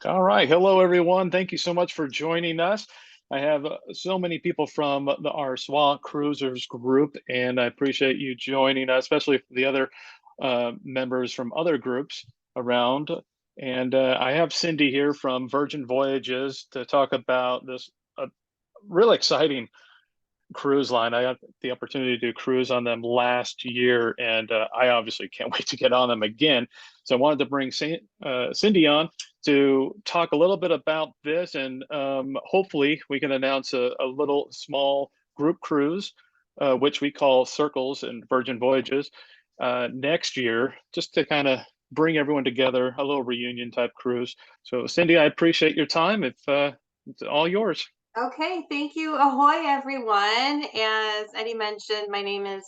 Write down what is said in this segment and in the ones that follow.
All right. Hello, everyone. Thank you so much for joining us. I have so many people from our SWAT Cruisers group, and I appreciate you joining us, especially for the other members from other groups around. And I have Cindy here from Virgin Voyages to talk about this really exciting cruise line. I had the opportunity to cruise on them last year, and I obviously can't wait to get on them again. So I wanted to bring Cindy on to talk a little bit about this, and hopefully we can announce a little small group cruise, which we call Circles and Virgin Voyages, next year, just to kind of bring everyone together, a little reunion type cruise. So Cindy, I appreciate your time. It's all yours. Okay, thank you. Ahoy, everyone. As Eddie mentioned, my name is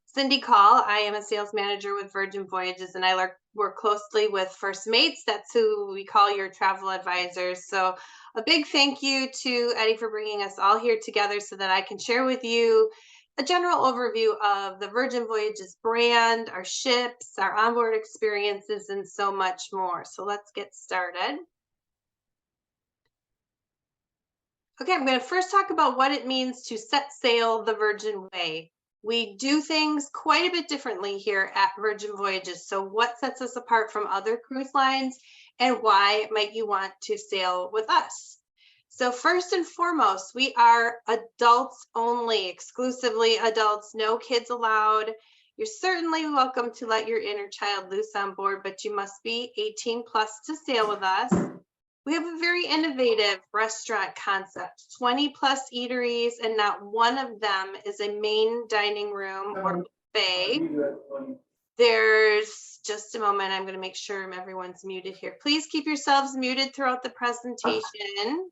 Cindy Call. I am a sales manager with Virgin Voyages, and I work closely with First Mates. That's who we call your travel advisors. So a big thank you to Eddie for bringing us all here together so that I can share with you a general overview of the Virgin Voyages brand, our ships, our onboard experiences, and so much more. So let's get started. Okay, I'm going to first talk about what it means to set sail the Virgin Way. We do things quite a bit differently here at Virgin Voyages. So what sets us apart from other cruise lines and why might you want to sail with us? So first and foremost, we are adults only, exclusively adults, no kids allowed. You're certainly welcome to let your inner child loose on board, but you must be 18 plus to sail with us. We have a very innovative restaurant concept, 20 plus eateries, and not one of them is a main dining room or buffet. There's just a moment. I'm going to make sure everyone's muted here. Please keep yourselves muted throughout the presentation.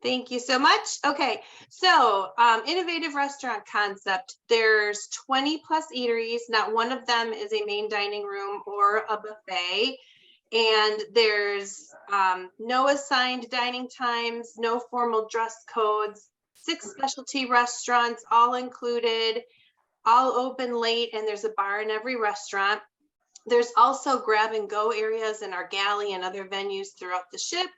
Thank you so much. Okay, so innovative restaurant concept. There's 20 plus eateries. Not one of them is a main dining room or a buffet. And there's no assigned dining times, no formal dress codes, 6 specialty restaurants, all included, all open late, and there's a bar in every restaurant. There's also grab and go areas in our galley and other venues throughout the ship,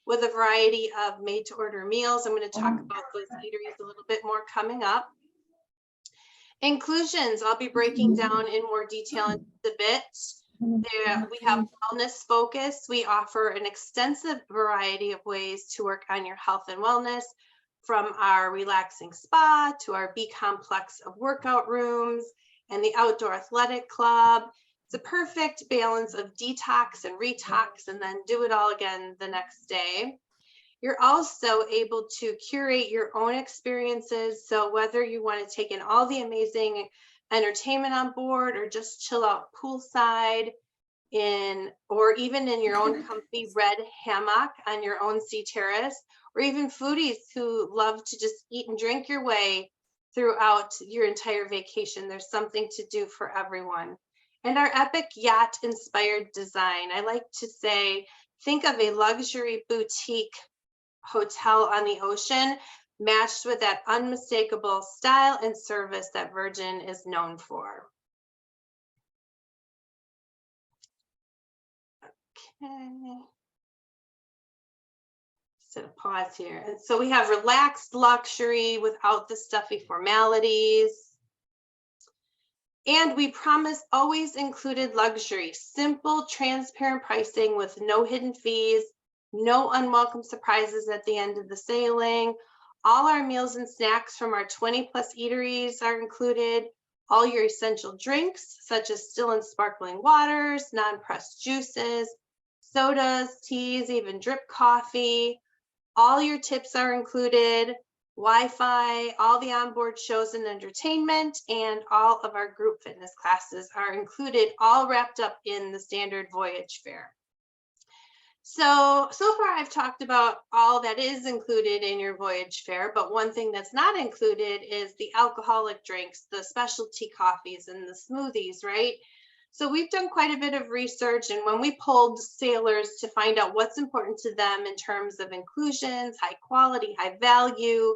with a variety of made-to-order meals. I'm going to talk about those eateries a little bit more coming up. Inclusions, I'll be breaking down in more detail in a bit. We have wellness focus. We offer an extensive variety of ways to work on your health and wellness, from our relaxing spa to our B complex of workout rooms and the outdoor athletic club. It's a perfect balance of detox and retox, and then do it all again the next day. You're also able to curate your own experiences. So whether you want to take in all the amazing entertainment on board or just chill out poolside or even in your own comfy red hammock on your own sea terrace, or even foodies who love to just eat and drink your way throughout your entire vacation. There's something to do for everyone. And our epic yacht inspired design. I like to say, think of a luxury boutique hotel on the ocean, matched with that unmistakable style and service that Virgin is known for. Okay. Just a pause here. And so we have relaxed luxury without the stuffy formalities. And we promise always included luxury, simple, transparent pricing with no hidden fees, no unwelcome surprises at the end of the sailing. All our meals and snacks from our 20 plus eateries are included. All your essential drinks, such as still and sparkling waters, non-pressed juices, sodas, teas, even drip coffee. All your tips are included. Wi-Fi, all the onboard shows and entertainment, and all of our group fitness classes are included, all wrapped up in the standard voyage fare. So far I've talked about all that is included in your voyage fare, but one thing that's not included is the alcoholic drinks, the specialty coffees and the smoothies, right? So we've done quite a bit of research, and when we polled sailors to find out what's important to them in terms of inclusions, high quality, high value,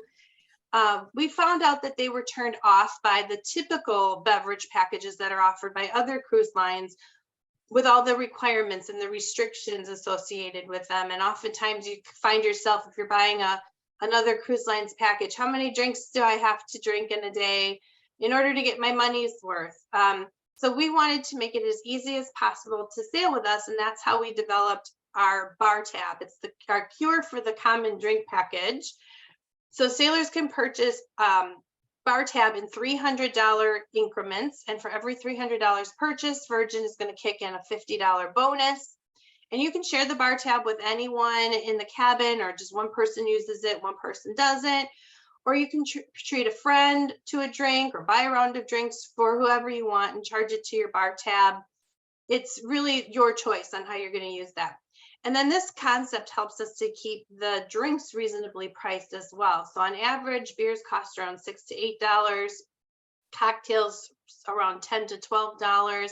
we found out that they were turned off by the typical beverage packages that are offered by other cruise lines, with all the requirements and the restrictions associated with them. And oftentimes you find yourself, if you're buying another cruise lines package, how many drinks do I have to drink in a day in order to get my money's worth? So we wanted to make it as easy as possible to sail with us, and that's how we developed our bar tab. It's our cure for the common drink package. So sailors can purchase bar tab in $300 increments, and for every $300 purchased, Virgin is going to kick in a $50 bonus. And you can share the bar tab with anyone in the cabin, or just one person uses it, one person doesn't. Or you can treat a friend to a drink or buy a round of drinks for whoever you want and charge it to your bar tab. It's really your choice on how you're going to use that. And then this concept helps us to keep the drinks reasonably priced as well. So on average, beers cost around $6 to $8, cocktails around $10 to $12.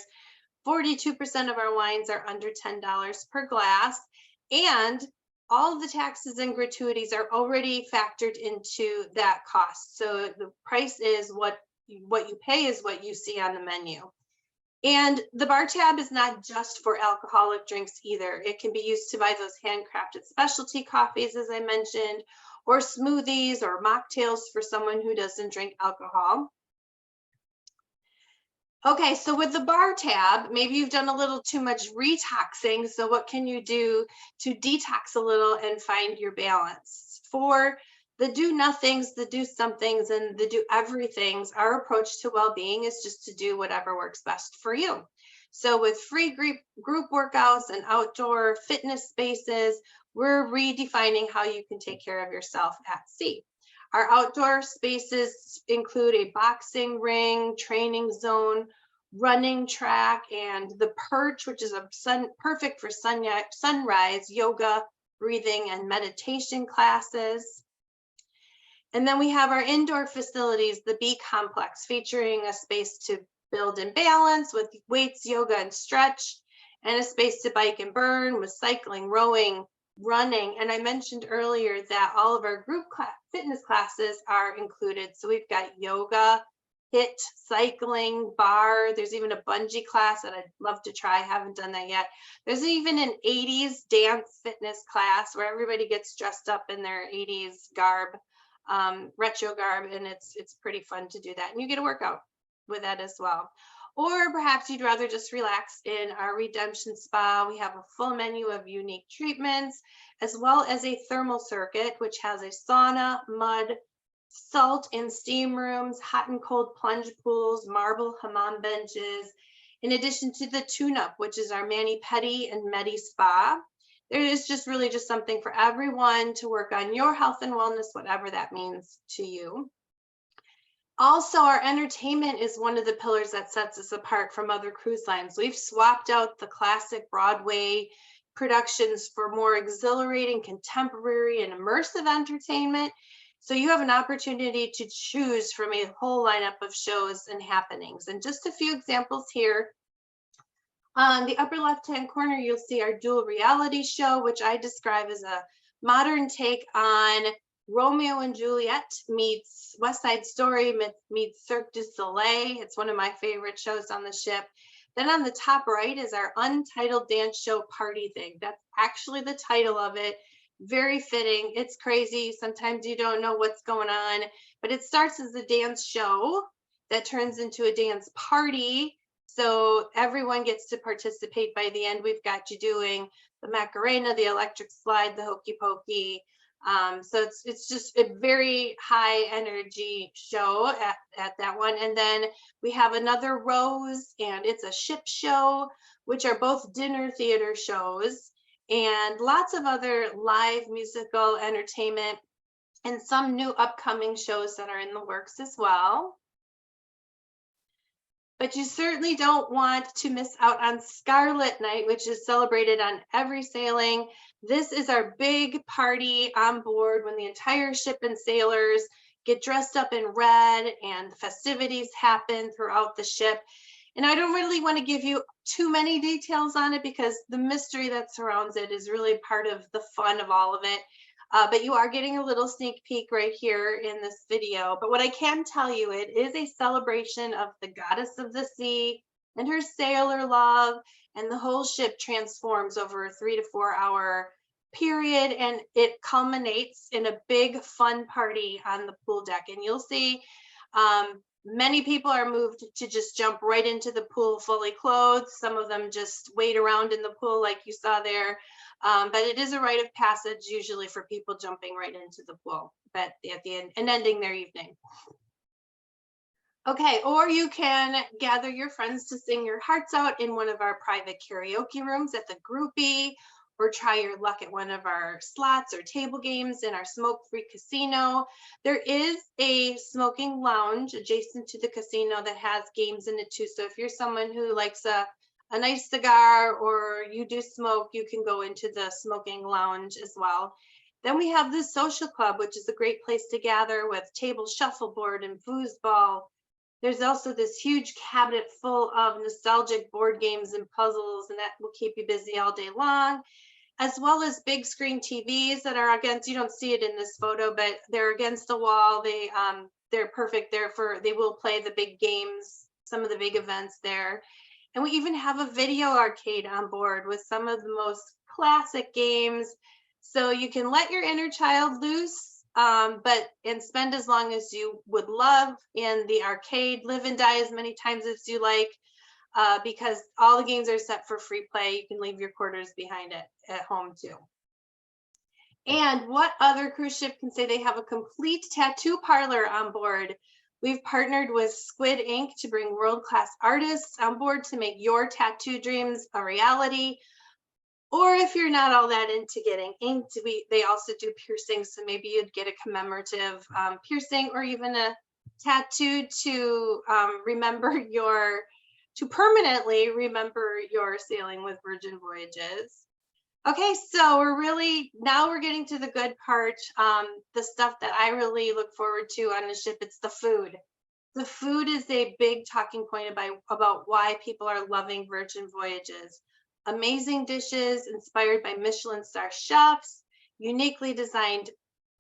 42% of our wines are under $10 per glass, and all of the taxes and gratuities are already factored into that cost. So the price is what you pay is what you see on the menu. And the bar tab is not just for alcoholic drinks either. It can be used to buy those handcrafted specialty coffees, as I mentioned, or smoothies or mocktails for someone who doesn't drink alcohol. Okay, so with the bar tab, maybe you've done a little too much retoxing. So what can you do to detox a little and find your balance? For the do nothings, the do somethings, and the do everythings, our approach to well-being is just to do whatever works best for you. So with free group workouts and outdoor fitness spaces, we're redefining how you can take care of yourself at sea. Our outdoor spaces include a boxing ring, training zone, running track, and the perch, which is perfect for sunrise, yoga, breathing, and meditation classes. And then we have our indoor facilities, the B complex, featuring a space to build and balance with weights, yoga, and stretch, and a space to bike and burn with cycling, rowing, running. And I mentioned earlier that all of our group fitness classes are included. So we've got yoga, HIIT, cycling, bar. There's even a bungee class that I'd love to try. I haven't done that yet. There's even an 80s dance fitness class where everybody gets dressed up in their 80s garb, retro garb, and it's pretty fun to do that. And you get a workout with that as well. Or perhaps you'd rather just relax in our redemption spa. We have a full menu of unique treatments, as well as a thermal circuit, which has a sauna, mud, salt and steam rooms, hot and cold plunge pools, marble hammam benches, in addition to the tune-up, which is our mani-pedi and medi spa. There is just really just something for everyone to work on your health and wellness, whatever that means to you. Also, our entertainment is one of the pillars that sets us apart from other cruise lines. We've swapped out the classic Broadway productions for more exhilarating, contemporary, and immersive entertainment. So you have an opportunity to choose from a whole lineup of shows and happenings. And just a few examples here. On the upper left-hand corner, you'll see our dual reality show, which I describe as a modern take on Romeo and Juliet meets West Side Story meets Cirque du Soleil. It's one of my favorite shows on the ship. Then on the top right is our untitled dance show Party Thing. That's actually the title of it. Very fitting. It's crazy. Sometimes you don't know what's going on, but it starts as a dance show that turns into a dance party. So everyone gets to participate. By the end, we've got you doing the Macarena, the electric slide, the hokey pokey. So it's just a very high energy show at that one. And then we have another Rose, and it's a ship show, which are both dinner theater shows, and lots of other live musical entertainment and some new upcoming shows that are in the works as well. But you certainly don't want to miss out on Scarlet Night, which is celebrated on every sailing. This is our big party on board when the entire ship and sailors get dressed up in red and festivities happen throughout the ship. And I don't really want to give you too many details on it because the mystery that surrounds it is really part of the fun of all of it. But you are getting a little sneak peek right here in this video. But what I can tell you, it is a celebration of the goddess of the sea, and her sailor love, and the whole ship transforms over a 3 to 4 hour period, and it culminates in a big fun party on the pool deck. And you'll see many people are moved to just jump right into the pool fully clothed. Some of them just wade around in the pool like you saw there. But it is a rite of passage usually for people jumping right into the pool, but at the end and ending their evening. Okay, or you can gather your friends to sing your hearts out in one of our private karaoke rooms at the groupie, or try your luck at one of our slots or table games in our smoke-free casino. There is a smoking lounge adjacent to the casino that has games in it too. So if you're someone who likes a nice cigar or you do smoke, you can go into the smoking lounge as well. Then we have the social club, which is a great place to gather with table shuffleboard and foosball. There's also this huge cabinet full of nostalgic board games and puzzles, and that will keep you busy all day long, as well as big screen TVs that are against, you don't see it in this photo, but they're against the wall. They're perfect there they will play the big games, some of the big events there. And we even have a video arcade on board with some of the most classic games. So you can let your inner child loose, and spend as long as you would love in the arcade, live and die as many times as you like, because all the games are set for free play. You can leave your quarters behind at home too. And what other cruise ship can say they have a complete tattoo parlor on board? We've partnered with Squid Ink to bring world-class artists on board to make your tattoo dreams a reality. Or if you're not all that into getting inked, they also do piercings. So maybe you'd get a commemorative piercing, or even a tattoo to permanently remember your sailing with Virgin Voyages. Okay, so now we're getting to the good part, the stuff that I really look forward to on the ship. It's the food. The food is a big talking point about why people are loving Virgin Voyages. Amazing dishes inspired by Michelin star chefs, uniquely designed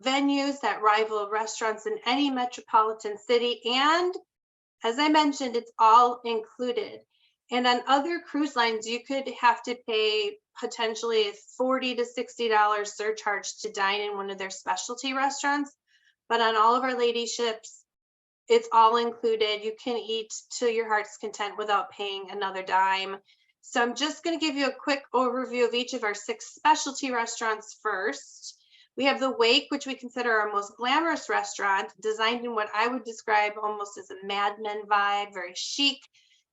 venues that rival restaurants in any metropolitan city, and as I mentioned, it's all included. And on other cruise lines, you could have to pay potentially $40 to $60 surcharge to dine in one of their specialty restaurants. But on all of our lady ships, it's all included. You can eat to your heart's content without paying another dime. So I'm just going to give you a quick overview of each of our 6 specialty restaurants first. We have the Wake, which we consider our most glamorous restaurant, designed in what I would describe almost as a Mad Men vibe, very chic.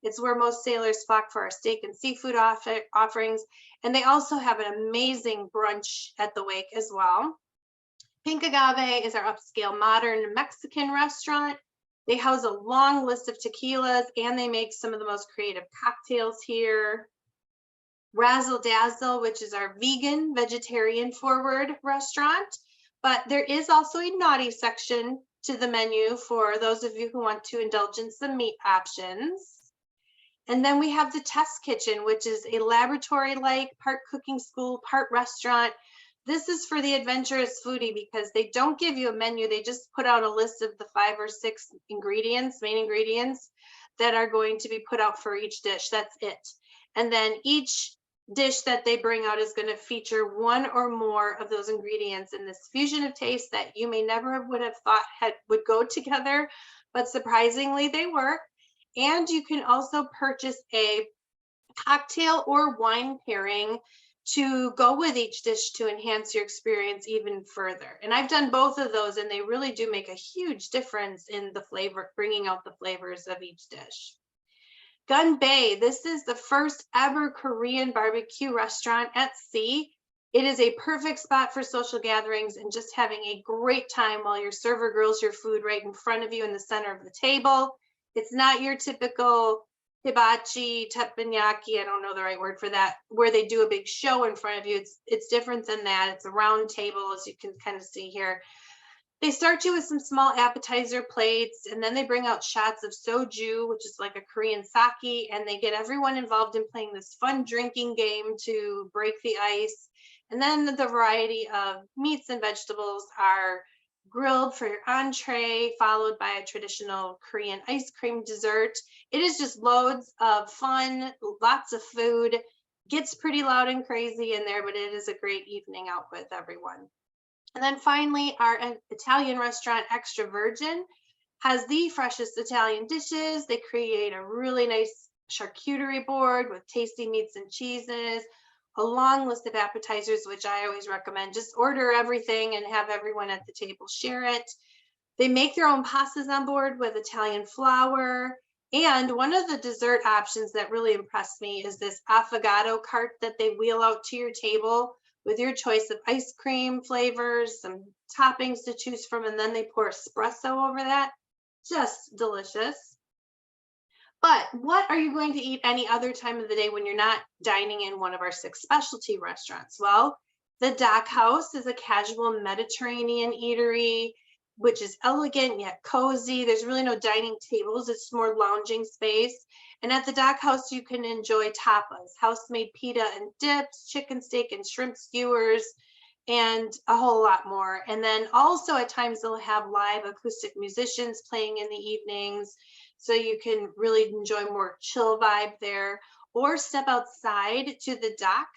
It's where most sailors flock for our steak and seafood offerings. And they also have an amazing brunch at the Wake as well. Pink Agave is our upscale modern Mexican restaurant. They house a long list of tequilas, and they make some of the most creative cocktails here. Razzle Dazzle, which is our vegetarian forward restaurant. But there is also a naughty section to the menu for those of you who want to indulge in some meat options. And then we have the Test Kitchen, which is a laboratory-like, part cooking school, part restaurant. This is for the adventurous foodie because they don't give you a menu. They just put out a list of the 5 or 6 main ingredients that are going to be put out for each dish. That's it. And then each dish that they bring out is going to feature one or more of those ingredients in this fusion of taste that you may never would have thought would go together, but surprisingly they work. And you can also purchase a cocktail or wine pairing to go with each dish to enhance your experience even further. And I've done both of those, and they really do make a huge difference in the flavor, bringing out the flavors of each dish. Gun Bay, this is the first ever Korean barbecue restaurant at sea. It is a perfect spot for social gatherings and just having a great time while your server grills your food right in front of you in the center of the table. It's not your typical hibachi, teppanyaki, I don't know the right word for that, where they do a big show in front of you. It's different than that. It's a round table, as you can kind of see here. They start you with some small appetizer plates, and then they bring out shots of soju, which is like a Korean sake, and they get everyone involved in playing this fun drinking game to break the ice. And then the variety of meats and vegetables are grilled for your entree, followed by a traditional Korean ice cream dessert. It is just loads of fun, lots of food. Gets pretty loud and crazy in there, but it is a great evening out with everyone. And then finally, our Italian restaurant, Extra Virgin, has the freshest Italian dishes. They create a really nice charcuterie board with tasty meats and cheeses, a long list of appetizers, which I always recommend. Just order everything and have everyone at the table share it. They make their own pastas on board with Italian flour. And one of the dessert options that really impressed me is this affogato cart that they wheel out to your table with your choice of ice cream flavors, some toppings to choose from, and then they pour espresso over that. Just delicious. But what are you going to eat any other time of the day when you're not dining in one of our 6 specialty restaurants? Well, the Dock House is a casual Mediterranean eatery, which is elegant yet cozy. There's really no dining tables, it's more lounging space. And at the Dock House, you can enjoy tapas, house-made pita and dips, chicken steak and shrimp skewers, and a whole lot more. And then also at times they'll have live acoustic musicians playing in the evenings, so you can really enjoy more chill vibe there, or step outside to the dock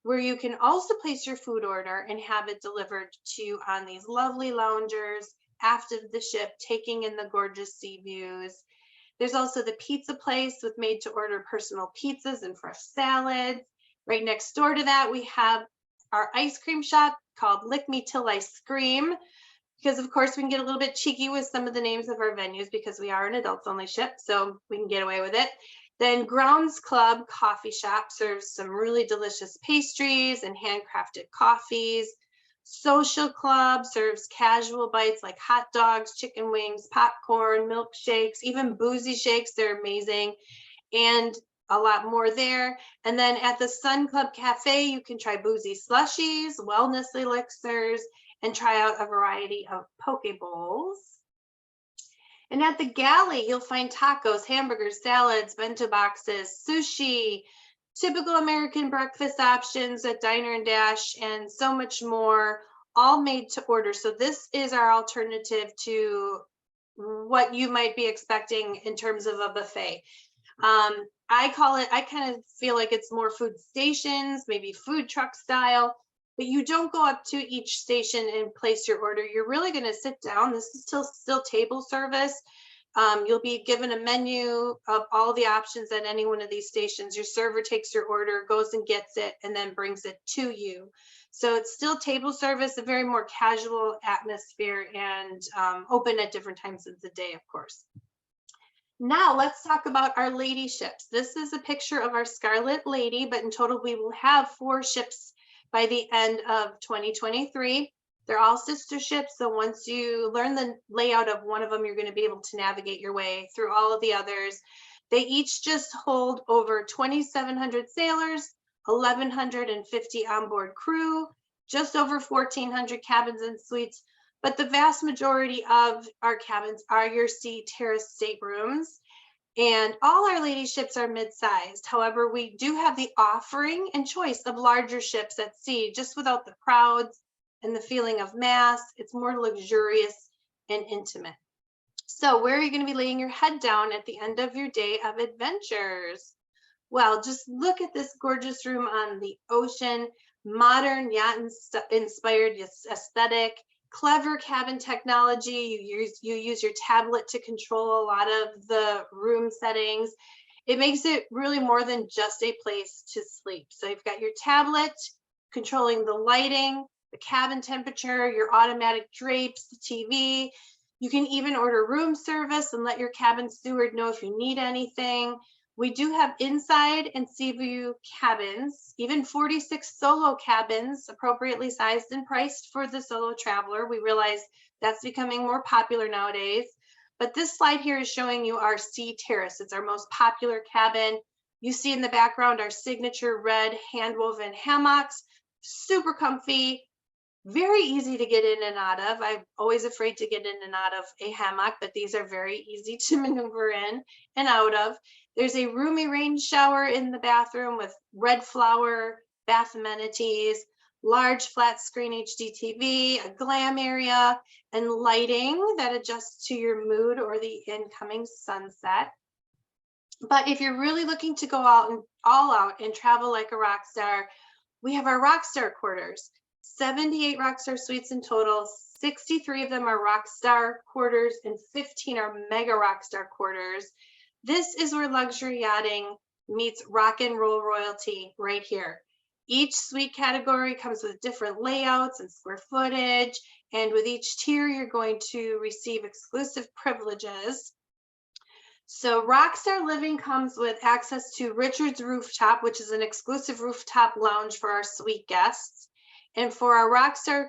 where you can also place your food order and have it delivered to you on these lovely loungers aft of the ship, taking in the gorgeous sea views. There's also the pizza place with made to order personal pizzas and fresh salads. Right next door to that, we have our ice cream shop called Lick Me Till I Scream, because of course we can get a little bit cheeky with some of the names of our venues because we are an adults only ship, so we can get away with it. Then Grounds Club Coffee Shop serves some really delicious pastries and handcrafted coffees. Social Club serves casual bites like hot dogs, chicken wings, popcorn, milkshakes, even boozy shakes. They're amazing. And a lot more there. And then at the Sun Club Cafe, you can try boozy slushies, wellness elixirs, and try out a variety of poke bowls. And at the galley, you'll find tacos, hamburgers, salads, bento boxes, sushi, typical American breakfast options at Diner and Dash, and so much more, all made to order. So this is our alternative to what you might be expecting in terms of a buffet. I kind of feel like it's more food stations, maybe food truck style, but you don't go up to each station and place your order. You're really going to sit down. This is still table service. You'll be given a menu of all the options at any one of these stations. Your server takes your order, goes and gets it, and then brings it to you. So it's still table service, a very more casual atmosphere, and open at different times of the day, of course. Now let's talk about our lady ships. This is a picture of our Scarlet Lady, but in total we will have 4 ships by the end of 2023. They're all sister ships, so once you learn the layout of one of them, you're going to be able to navigate your way through all of the others. They each just hold over 2,700 sailors, 1,150 onboard crew, just over 1,400 cabins and suites. But the vast majority of our cabins are your sea terrace staterooms, and all our lady ships are mid-sized. However, we do have the offering and choice of larger ships at sea, just without the crowds and the feeling of mass. It's more luxurious and intimate. So where are you going to be laying your head down at the end of your day of adventures? Well, just look at this gorgeous room on the ocean, modern yacht-inspired aesthetic, clever cabin technology. You use your tablet to control a lot of the room settings. It makes it really more than just a place to sleep. So you've got your tablet controlling the lighting, the cabin temperature, your automatic drapes, the TV. You can even order room service and let your cabin steward know if you need anything. We do have inside and sea view cabins, even 46 solo cabins, appropriately sized and priced for the solo traveler. We realize that's becoming more popular nowadays. But this slide here is showing you our sea terrace. It's our most popular cabin. You see in the background our signature red hand-woven hammocks, super comfy, very easy to get in and out of. I'm always afraid to get in and out of a hammock, but these are very easy to maneuver in and out of. There's a roomy rain shower in the bathroom with red flower bath amenities, large flat screen HD TV, a glam area, and lighting that adjusts to your mood or the incoming sunset. But if you're really looking to go out and all out and travel like a rock star, we have our Rockstar quarters. 78 Rockstar suites in total, 63 of them are Rockstar quarters, and 15 are Mega Rockstar quarters. This is where luxury yachting meets rock and roll royalty right here. Each suite category comes with different layouts and square footage, and with each tier, you're going to receive exclusive privileges. So Rockstar Living comes with access to Richard's Rooftop, which is an exclusive rooftop lounge for our suite guests. And for our Rockstar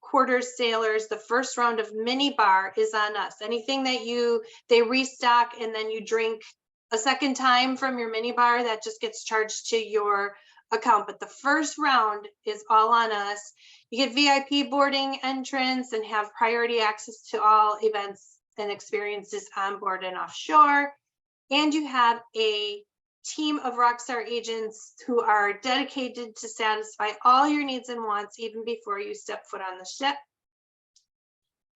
Quarters sailors, the first round of mini bar is on us. Anything that they restock and then you drink a second time from your mini bar, that just gets charged to your account. But the first round is all on us. You get VIP boarding entrance and have priority access to all events and experiences on board and offshore. And you have a team of Rockstar agents who are dedicated to satisfy all your needs and wants even before you step foot on the ship.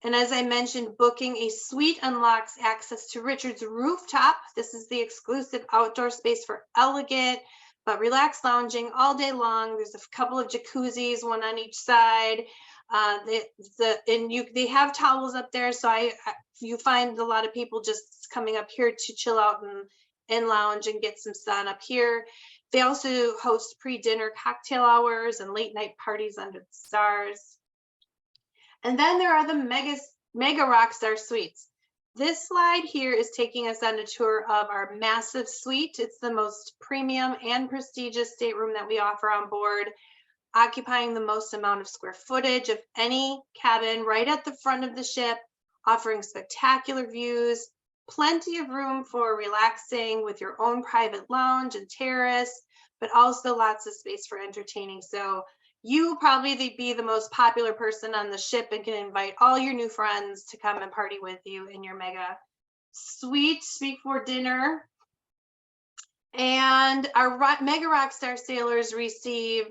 And as I mentioned, booking a suite unlocks access to Richard's Rooftop. This is the exclusive outdoor space for elegant but relaxed lounging all day long. There's a couple of jacuzzis, one on each side. They have towels up there, so you find a lot of people just coming up here to chill out and lounge and get some sun up here. They also host pre-dinner cocktail hours and late night parties under the stars. And then there are the Mega Rockstar Suites. This slide here is taking us on a tour of our massive suite. It's the most premium and prestigious stateroom that we offer on board, occupying the most amount of square footage of any cabin right at the front of the ship, offering spectacular views, plenty of room for relaxing with your own private lounge and terrace, but also lots of space for entertaining. So you probably be the most popular person on the ship and can invite all your new friends to come and party with you in your mega suite before dinner. And our Mega Rockstar sailors receive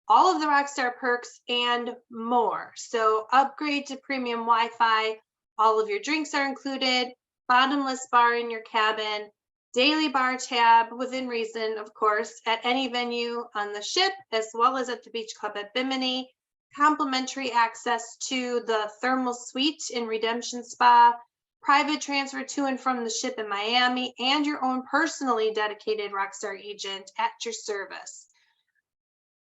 all of the Rockstar perks and more. So upgrade to premium Wi-Fi, all of your drinks are included, bottomless bar in your cabin, daily bar tab within reason, of course, at any venue on the ship, as well as at the Beach Club at Bimini, complimentary access to the thermal suite in Redemption Spa, private transfer to and from the ship in Miami, and your own personally dedicated Rockstar agent at your service.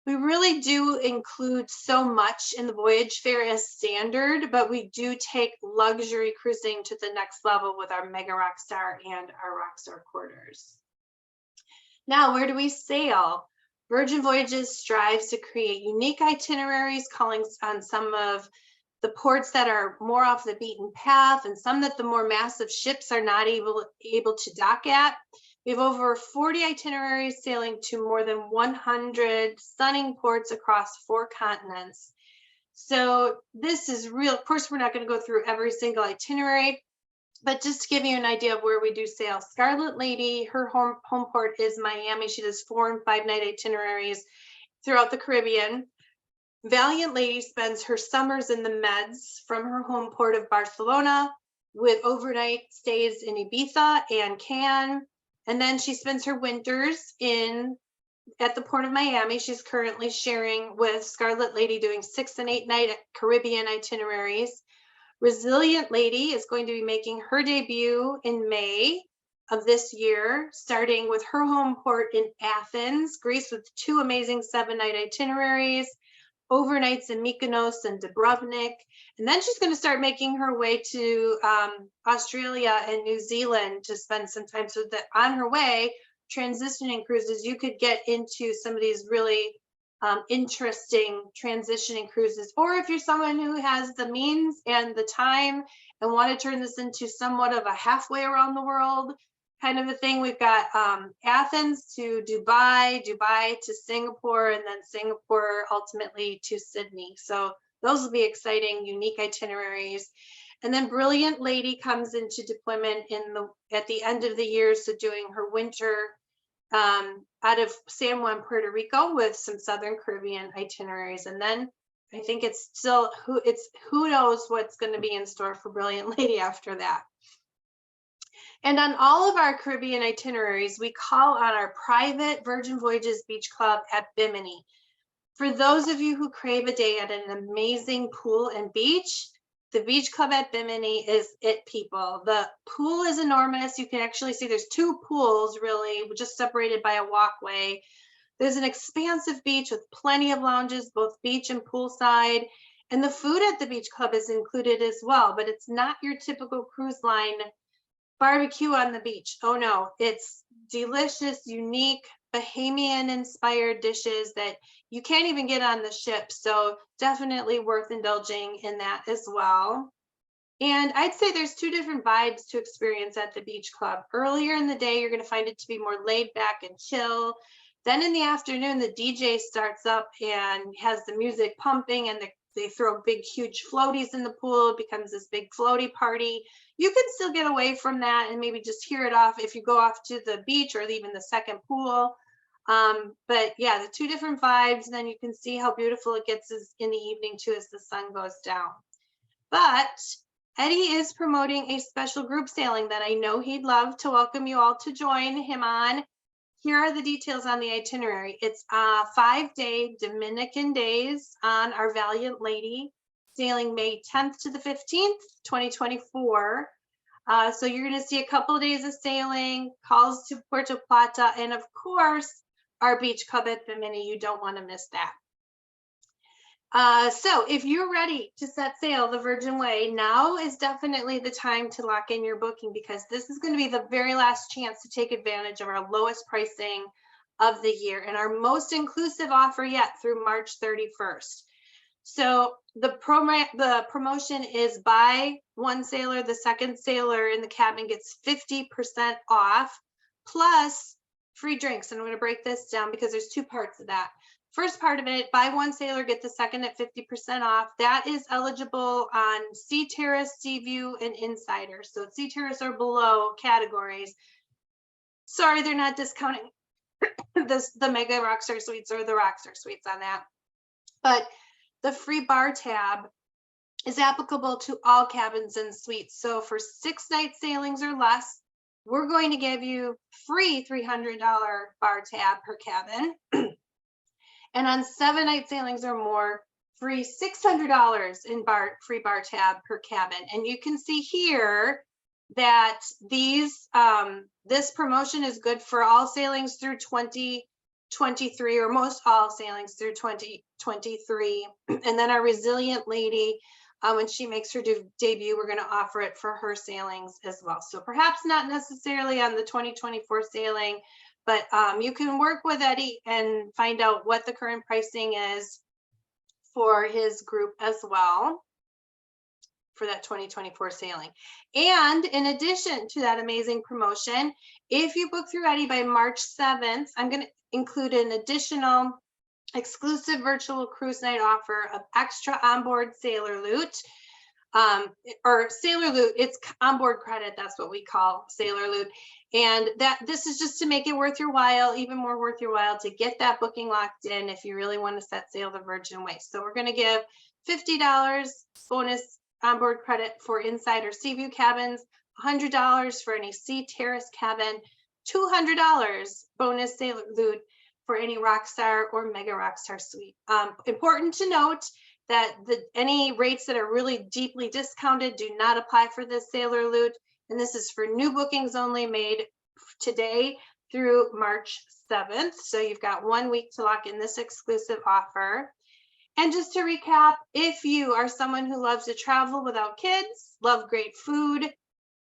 We really do include so much in the voyage fare as standard, but we do take luxury cruising to the next level with our Mega Rockstar and our Rockstar quarters. Now, where do we sail? Virgin Voyages strives to create unique itineraries, calling on some of the ports that are more off the beaten path and some that the more massive ships are not able to dock at. We have over 40 itineraries sailing to more than 100 stunning ports across 4 continents. So this is real. Of course, we're not going to go through every single itinerary, but just to give you an idea of where we do sail. Scarlet Lady, her home port is Miami. She does 4- and 5-night itineraries throughout the Caribbean. Valiant Lady spends her summers in the Meds from her home port of Barcelona, with overnight stays in Ibiza and Cannes. And then she spends her winters at the port of Miami. She's currently sharing with Scarlet Lady, doing 6- and 8-night Caribbean itineraries. Resilient Lady is going to be making her debut in May of this year, starting with her home port in Athens, Greece, with 2 amazing 7-night itineraries, overnights in Mykonos and Dubrovnik. And then she's going to start making her way to Australia and New Zealand to spend some time. So that on her way, transitioning cruises, you could get into some of these really interesting transitioning cruises. Or if you're someone who has the means and the time and want to turn this into somewhat of a halfway around the world kind of a thing, we've got Athens to Dubai, Dubai to Singapore, and then Singapore ultimately to Sydney. So those will be exciting, unique itineraries. And then Brilliant Lady comes into deployment at the end of the year, so doing her winter out of San Juan, Puerto Rico, with some Southern Caribbean itineraries. And then I think it's still who knows what's going to be in store for Brilliant Lady after that. And on all of our Caribbean itineraries, we call on our private Virgin Voyages Beach Club at Bimini. For those of you who crave a day at an amazing pool and beach, the Beach Club at Bimini is it, people. The pool is enormous. You can actually see there's two pools, really, just separated by a walkway. There's an expansive beach with plenty of lounges, both beach and poolside. And the food at the Beach Club is included as well, but it's not your typical cruise line barbecue on the beach. Oh no, it's delicious, unique, Bahamian inspired dishes that you can't even get on the ship. So definitely worth indulging in that as well. And I'd say there's two different vibes to experience at the Beach Club. Earlier in the day, you're going to find it to be more laid back and chill. Then in the afternoon, the DJ starts up and has the music pumping, and they throw big, huge floaties in the pool. It becomes this big floaty party. You can still get away from that and maybe just hear it off if you go off to the beach or even the second pool. But yeah, the two different vibes. And then you can see how beautiful it gets in the evening too as the sun goes down. But Eddie is promoting a special group sailing that I know he'd love to welcome you all to join him on. Here are the details on the itinerary. It's 5-day Dominican days on our Valiant Lady, sailing May 10th to the 15th, 2024. So you're going to see a couple of days of sailing, calls to Puerto Plata, and of course, our Beach Club at Bimini. You don't want to miss that. So if you're ready to set sail the Virgin Way, now is definitely the time to lock in your booking, because this is going to be the very last chance to take advantage of our lowest pricing of the year and our most inclusive offer yet through March 31st. So the promotion is buy one sailor, the second sailor in the cabin gets 50% off plus free drinks. And I'm going to break this down because there's two parts of that. First part of it, buy one sailor, get the second at 50% off. That is eligible on Sea Terrace, Sea View, and Insider. So Sea Terrace or below categories. Sorry, they're not discounting the Mega Rockstar Suites or the Rockstar Suites on that. But the free bar tab is applicable to all cabins and suites. So for 6-night sailings or less, we're going to give you free $300 bar tab per cabin. And on 7-night sailings or more, free $600 in free bar tab per cabin. And you can see here that this promotion is good for all sailings through 2023, or most all sailings through 2023. And then our Resilient Lady, when she makes her debut, we're going to offer it for her sailings as well. So perhaps not necessarily on the 2024 sailing, but you can work with Eddie and find out what the current pricing is for his group as well for that 2024 sailing. And in addition to that amazing promotion, if you book through Eddie by March 7th, I'm going to include an additional exclusive virtual cruise night offer of extra onboard sailor loot. Or sailor loot, it's onboard credit, that's what we call sailor loot. And this is just to make it worth your while, even more worth your while, to get that booking locked in if you really want to set sail the Virgin Way. So we're going to give $50 bonus onboard credit for Insider Sea View cabins, $100 for any Sea Terrace cabin, $200 bonus sailor loot for any Rockstar or Mega Rockstar suite. Important to note that any rates that are really deeply discounted do not apply for this sailor loot. And this is for new bookings only made today through March 7th. So you've got 1 week to lock in this exclusive offer. And just to recap, if you are someone who loves to travel without kids, love great food,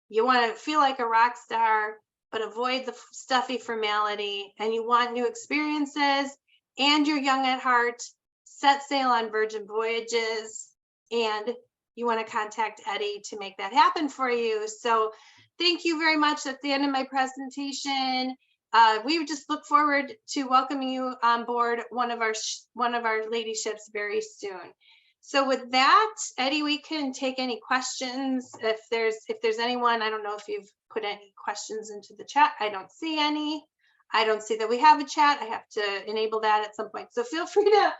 you want to feel like a rock star, but avoid the stuffy formality, and you want new experiences, and you're young at heart, set sail on Virgin Voyages, and you want to contact Eddie to make that happen for you. So thank you very much. At the end of my presentation, we just look forward to welcoming you on board one of our lady ships very soon. So with that, Eddie, we can take any questions. If there's anyone, I don't know if you've put any questions into the chat. I don't see any. I don't see that we have a chat. I have to enable that at some point. So feel free to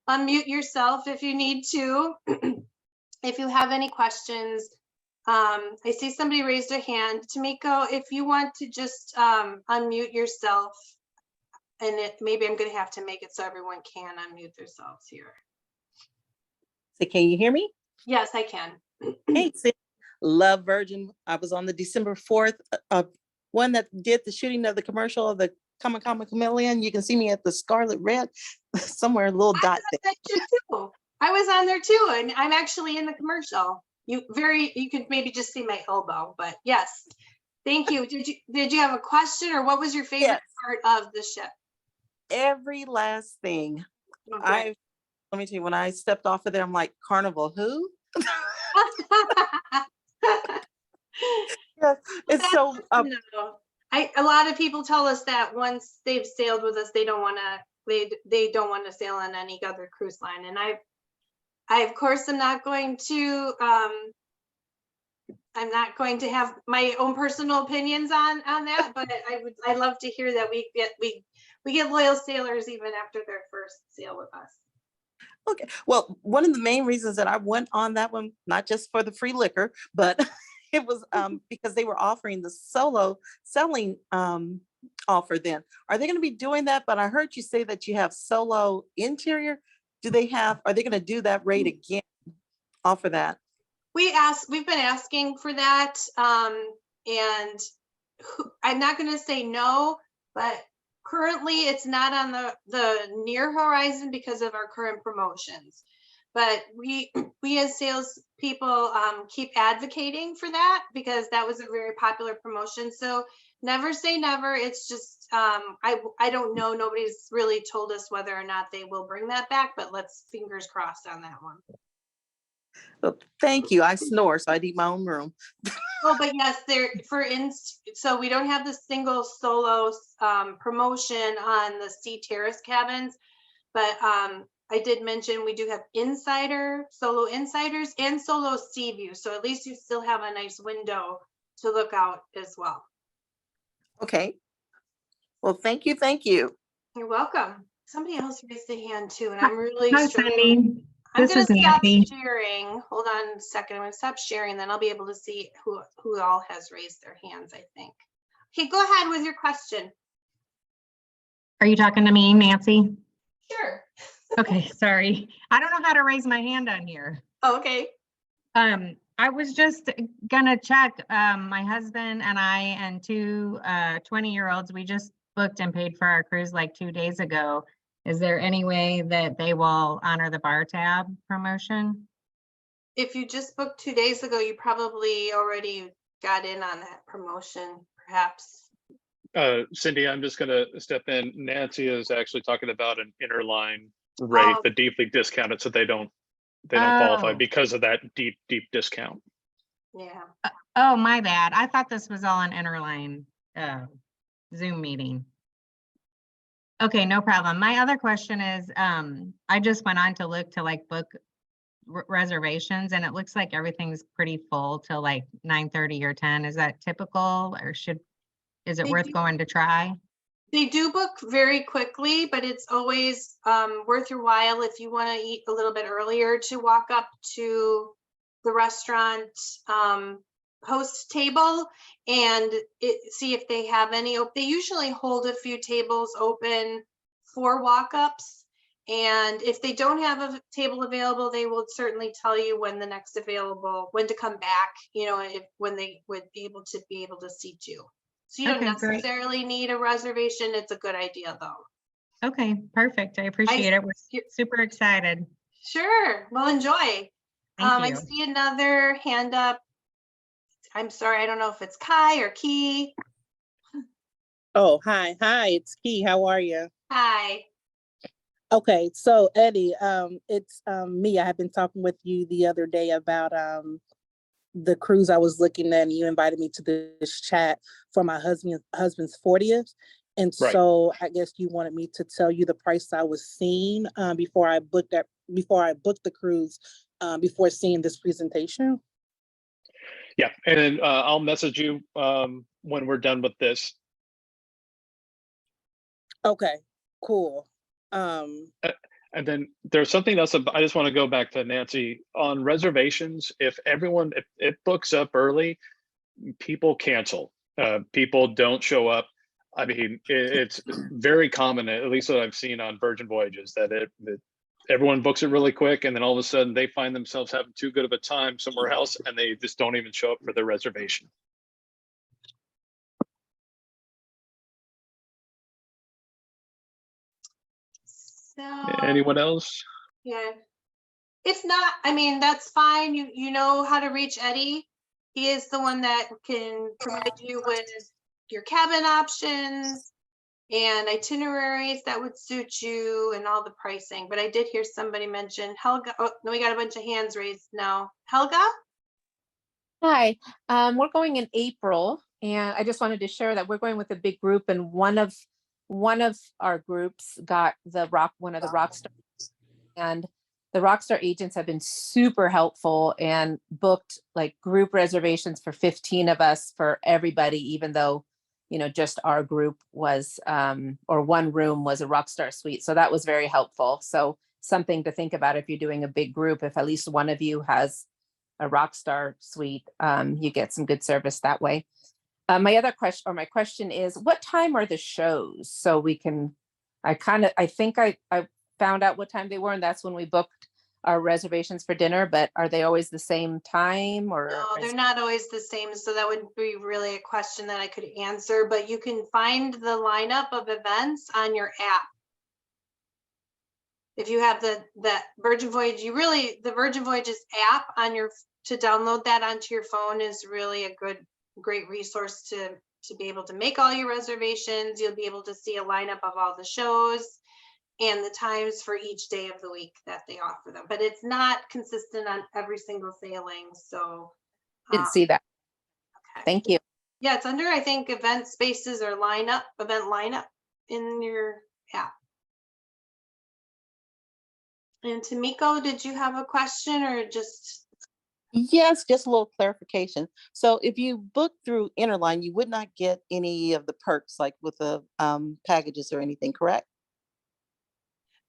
unmute yourself if you need to. If you have any questions, I see somebody raised a hand. Tamiko, if you want to just unmute yourself, and maybe I'm going to have to make it so everyone can unmute themselves here. So can you hear me? Yes, I can. Hey, Sid. Love Virgin. I was on the December 4th one that did the shooting of the commercial of the Comic Chameleon. You can see me at the Scarlet Red somewhere, a little dot there. Too. I was on there too, and I'm actually in the commercial. You could maybe just see my elbow, but yes. Thank you. Did you have a question, or what was your favorite part of the ship? Every last thing. Oh, let me tell you, when I stepped off of there, I'm like, Carnival who? Yeah, it's so a lot of people tell us that once they've sailed with us, they don't want to sail on any other cruise line. And I of course am not going to have my own personal opinions on that, but I love to hear that we get loyal sailors even after their first sail with us. Okay. Well, one of the main reasons that I went on that one, not just for the free liquor, but it was because they were offering the solo selling offer then. Are they going to be doing that? But I heard you say that you have solo interior. Are they going to do that rate again? Offer that? We've been asking for that. And I'm not going to say no, but currently it's not on the near horizon because of our current promotions. But we as sales people keep advocating for that because that was a very popular promotion. So never say never. It's just I don't know. Nobody's really told us whether or not they will bring that back, but let's fingers crossed on that one. Well, thank you. I snore, so I need my own room. Oh, but yes, so we don't have the single solo promotion on the sea terrace cabins, but I did mention we do have solo insiders and solo sea view. So at least you still have a nice window to look out as well. Okay. Well, thank you. Thank you. You're welcome. Somebody else raised a hand too, and I'm really Hi, struggling. Cindy. I'm This going is to stop Nancy. sharing. Hold on a second. I'm going to stop sharing, then I'll be able to see who all has raised their hands, I think. Okay, go ahead with your question. Are you talking to me, Nancy? Sure. Okay, sorry. I don't know how to raise my hand on here. Okay. I was just gonna check. My husband and I and two 20-year-olds, we just booked and paid for our cruise like 2 days ago. Is there any way that they will honor the bar tab promotion? If you just booked 2 days ago, you probably already got in on that promotion, perhaps. Cindy, I'm just going to step in. Nancy is actually talking about an interline rate, the deeply discounted, so they don't qualify because of that deep discount. Yeah. Oh, my bad. I thought this was all an interline Zoom meeting. Okay, no problem. My other question is, I just went on to look to like book reservations, and it looks like everything's pretty full till like 9:30 or 10. Is that typical, or is it worth going to try? They do book very quickly, but it's always worth your while if you want to eat a little bit earlier to walk up to the restaurant host table and see if they have any. They usually hold a few tables open for walk-ups, and if they don't have a table available, they will certainly tell you when to come back, when they would be able to seat you. So you don't necessarily need a reservation. It's a good idea though. Okay, perfect. I appreciate it. We're super excited. Sure. Well, enjoy. Thank you. I see another hand up. I'm sorry, I don't know if it's Kai or Key. Oh, hi, it's Key. How are you? Hi. Okay, so Eddie, it's me. I have been talking with you the other day about the cruise I was looking at, and you invited me to this chat for my husband's 40th. And so I guess you wanted me to tell you the price I was seeing before I booked the cruise, before seeing this presentation. Yeah, and I'll message you when we're done with this. Okay, cool. Um, And then there's something else. I just want to go back to Nancy on reservations. If everyone, if it books up early, people cancel. People don't show up. I mean, it's very common, at least what I've seen on Virgin Voyages, that everyone books it really quick, and then all of a sudden they find themselves having too good of a time somewhere else, and they just don't even show up for their reservation. So, Anyone else? yeah. If not, I mean, that's fine. You know how to reach Eddie. He is the one that can provide you with your cabin options and itineraries that would suit you and all the pricing. But I did hear somebody mention Helga. Oh, no, we got a bunch of hands raised now. Helga? Hi, we're going in April, and I just wanted to share that we're going with a big group, and one of our groups got one of the rock star, and the Rockstar agents have been super helpful and booked like group reservations for 15 of us for everybody, even though, just our group was, or one room was a Rockstar suite. So that was very helpful. So something to think about if you're doing a big group, if at least one of you has a Rockstar suite, you get some good service that way. My question is, what time are the shows? So we can, I think I found out what time they were, and that's when we booked our reservations for dinner, but are they always the same time, or? No, they're not always the same. So that would be really a question that I could answer, but you can find the lineup of events on your app. If you have that Virgin Voyage, the Virgin Voyages app to download that onto your phone is really a great resource to be able to make all your reservations. You'll be able to see a lineup of all the shows and the times for each day of the week that they offer them. But it's not consistent on every single sailing. So Didn't see that. okay. Thank you. Yeah, it's under, I think, event spaces or event lineup in your app. And Tamiko, did you have a question or just? Yes, just a little clarification. So if you book through Interline, you would not get any of the perks like with the packages or anything, correct?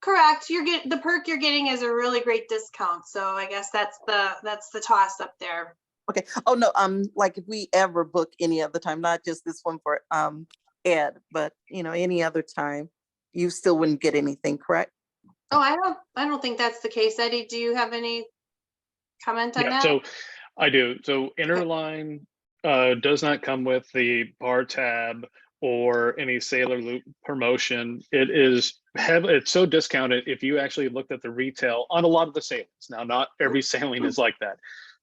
Correct. The perk you're getting is a really great discount. So I guess that's the toss up there. Okay. Oh no, like if we ever book any other time, not just this one for Ed, but any other time, you still wouldn't get anything, correct? Oh, I don't think that's the case. Eddie, do you have any comment on Yeah, that? so I do. So Interline does not come with the bar tab or any Sailor Loop promotion. It's so discounted if you actually looked at the retail on a lot of the sailings. Now, not every sailing is like that.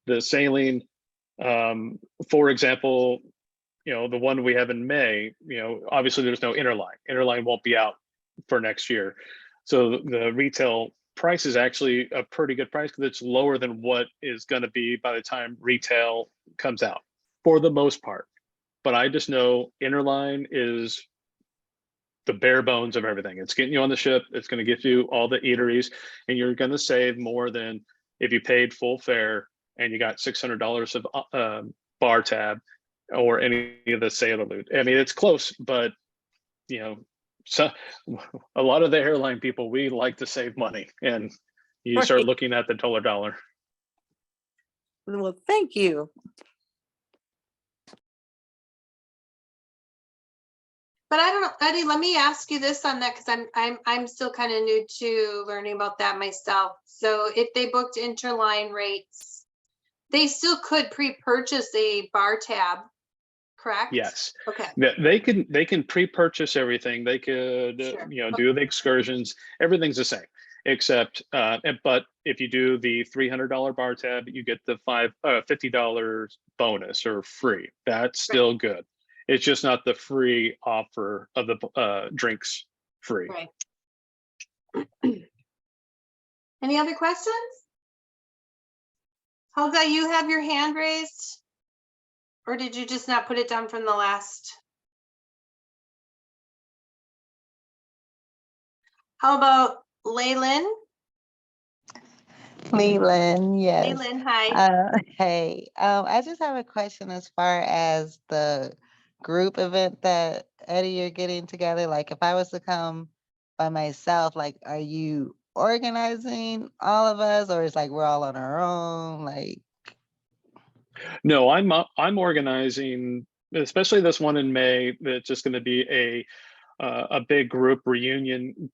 The sailing, for example, the one we have in May, obviously there's no Interline. Interline won't be out for next year. So the retail price is actually a pretty good price because it's lower than what is going to be by the time retail comes out for the most part. But I just know Interline is the bare bones of everything. It's getting you on the ship. It's going to get you all the eateries, and you're going to save more than if you paid full fare and you got $600 of bar tab or any of the Sailor Loot. I mean, it's close, but so a lot of the airline people, we like to save money, and you start Right. looking at the dollar. Well, thank you. But I don't know, Eddie, let me ask you this on that, because I'm still kind of new to learning about that myself. So if they booked Interline rates, they still could pre-purchase a bar tab, correct? Yes. Okay. They can pre-purchase everything. They could Sure. do the excursions. Everything's the same, except but if you do the $300 bar tab, you get the $50 bonus or free. That's still good. It's just not the free offer of the drinks free. Right. Any other questions? Helga, you have your hand raised? Or did you just not put it down from the last? How about Laylin? Leland, yes. Laylin, hi. Hey, I just have a question as far as the group event that Eddie you're getting together? Like if I was to come by myself, like are you organizing all of us or it's like we're all on our own? Like No, I'm organizing, especially this one in May. That's just going to be a big group reunion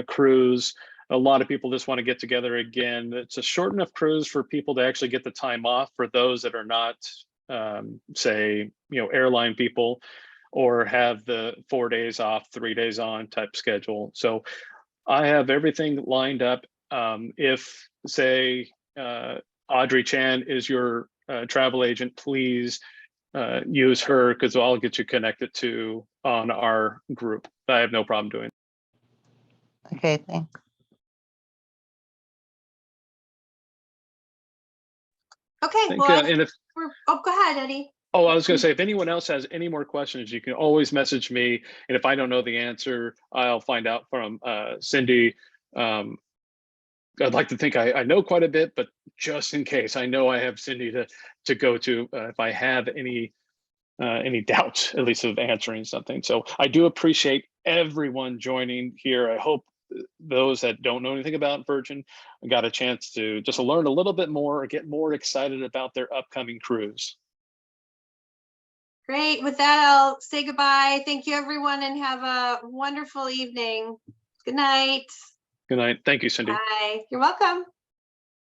cruise. A lot of people just want to get together again. It's a short enough cruise for people to actually get the time off for those that are not, say, airline people or have the 4 days off, 3 days on type schedule. So I have everything lined up. If, say, Audrey Chan is your travel agent, please use her because I'll get you connected to on our group. I have no problem doing it. okay, thanks. Okay, Think, well, and if oh, go ahead, Eddie. Oh, I was going to say, if anyone else has any more questions, you can always message me. And if I don't know the answer, I'll find out from Cindy. I'd like to think I know quite a bit, but just in case, I know I have Cindy to go to if I have any doubts, at least of answering something. So I do appreciate everyone joining here. I hope those that don't know anything about Virgin got a chance to just learn a little bit more or get more excited about their upcoming cruise. Great. With that, I'll say goodbye. Thank you, everyone, and have a wonderful evening. Good night. Good night. Thank you, Cindy. Bye. You're welcome.